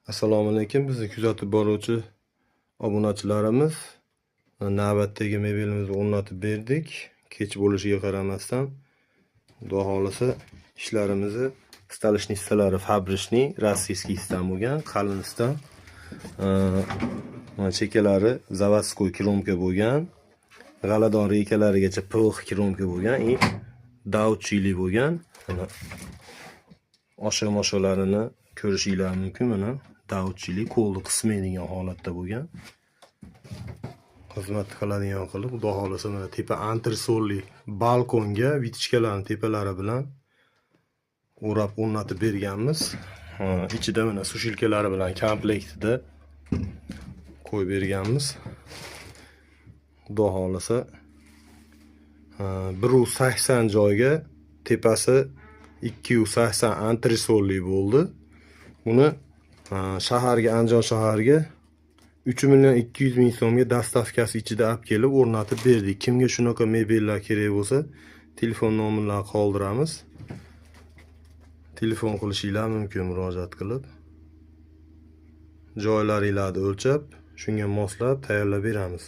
Assalomu alaykum, bizni kuzatib boruvchi obunachilarimiz. Navbatdagi mebelimizni o'rnatib berdik. Kech bo'lishiga qaramasdan, xudo xolasa ishlarimizni stolishniy hissalari fabrishniy, rossiyskiydan bo'lgan, qalinisdan. Mana chekalari заводской kromka bo'lgan. G'aladon reykalarigacha pix kromka bo'lgan, dauchili bo'lgan. Mana osha-moshalarini ko'rishinglar mumkin. Mana dauchili qo'lni qismaydigan holatda bo'lgan. Xizmat qiladigan qilib, xudo xolasa mana tepa antresolli balkonga vitichkalarning tepalari bilan o'rab o'rnatib berganmiz. Ichida mana sushilkalari bilan komplektida qo'yib berganmiz. Xudo xolasa 180 joyga tepasi 280 antresolli bo'ldi. Buni shaharga, Andijon shahariga 3.200.000 so'mga dastavkasi ichida olib kelib o'rnatib berdik. Kimga shunaqa mebellar kerak bo'lsa, telefon nomerlarini qoldiramiz. Telefon qilishinglar mumkin murojaat qilib. Joylaringlarni o'lchab, shunga moslab tayyorlab beramiz.